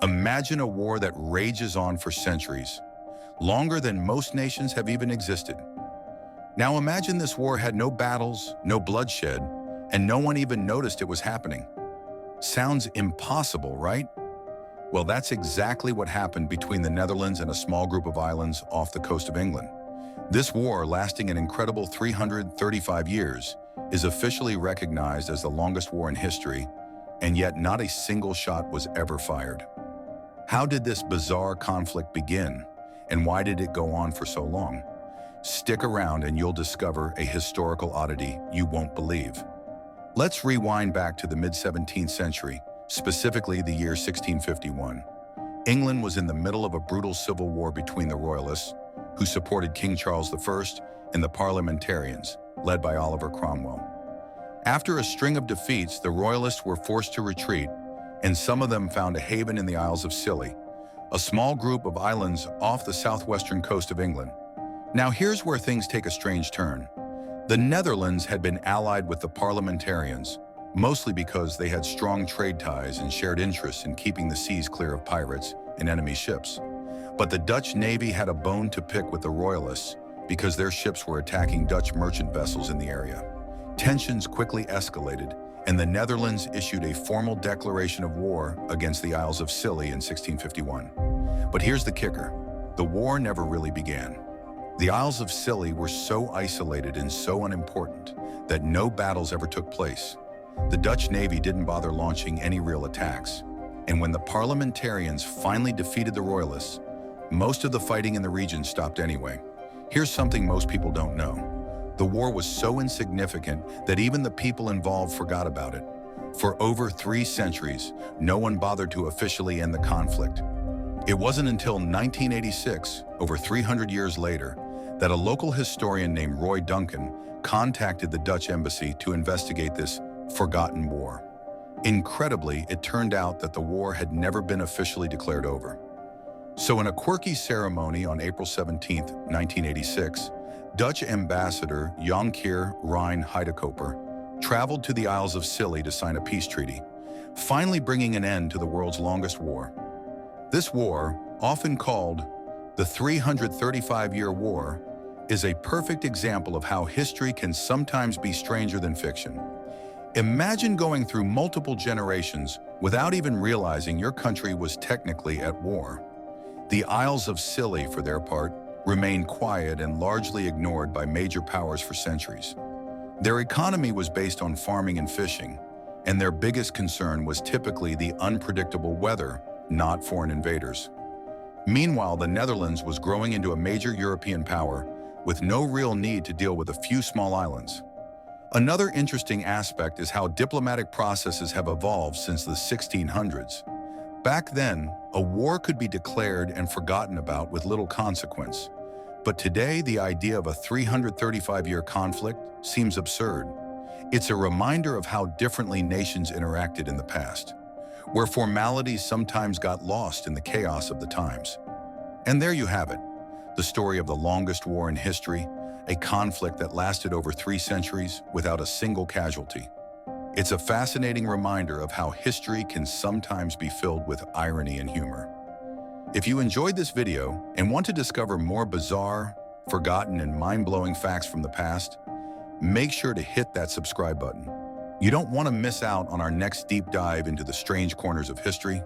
Imagine a war that rages on for centuries, longer than most nations have even existed. Now imagine this war had no battles, no bloodshed, and no one even noticed it was happening. Sounds impossible, right? Well, that's exactly what happened between the Netherlands and a small group of islands off the coast of England. This war, lasting an incredible 335 years, is officially recognized as the longest war in history, and yet not a single shot was ever fired. How did this bizarre conflict begin, and why did it go on for so long? Stick around and you'll discover a historical oddity you won't believe. Let's rewind back to the mid-17th century, specifically the year 1651. England was in the middle of a brutal civil war between the Royalists, who supported King Charles I, and the Parliamentarians, led by Oliver Cromwell. After a string of defeats, the Royalists were forced to retreat, and some of them found a haven in the Isles of Scilly, a small group of islands off the southwestern coast of England. Now here's where things take a strange turn. The Netherlands had been allied with the Parliamentarians, mostly because they had strong trade ties and shared interests in keeping the seas clear of pirates and enemy ships. But the Dutch Navy had a bone to pick with the Royalists because their ships were attacking Dutch merchant vessels in the area. Tensions quickly escalated, and the Netherlands issued a formal declaration of war against the Isles of Scilly in 1651. But here's the kicker. The war never really began. The Isles of Scilly were so isolated and so unimportant that no battles ever took place. The Dutch Navy didn't bother launching any real attacks. And when the Parliamentarians finally defeated the Royalists, most of the fighting in the region stopped anyway. Here's something most people don't know. The war was so insignificant that even the people involved forgot about it. For over 3 centuries, no one bothered to officially end the conflict. It wasn't until 1986, over 300 years later, that a local historian named Roy Duncan contacted the Dutch embassy to investigate this forgotten war. Incredibly, it turned out that the war had never been officially declared over. So in a quirky ceremony on April 17, 1986, Dutch ambassador Jonkheer Rijn Heidekoper traveled to the Isles of Scilly to sign a peace treaty, finally bringing an end to the world's longest war. This war, often called the 335-year war, is a perfect example of how history can sometimes be stranger than fiction. Imagine going through multiple generations without even realizing your country was technically at war. The Isles of Scilly, for their part, remained quiet and largely ignored by major powers for centuries. Their economy was based on farming and fishing, and their biggest concern was typically the unpredictable weather, not foreign invaders. Meanwhile, the Netherlands was growing into a major European power with no real need to deal with a few small islands. Another interesting aspect is how diplomatic processes have evolved since the 1600s. Back then, a war could be declared and forgotten about with little consequence. But today, the idea of a 335-year conflict seems absurd. It's a reminder of how differently nations interacted in the past, where formalities sometimes got lost in the chaos of the times. And there you have it, the story of the longest war in history, a conflict that lasted over 3 centuries without a single casualty. It's a fascinating reminder of how history can sometimes be filled with irony and humor. If you enjoyed this video and want to discover more bizarre, forgotten, and mind-blowing facts from the past, make sure to hit that subscribe button. You don't want to miss out on our next deep dive into the strange corners of history.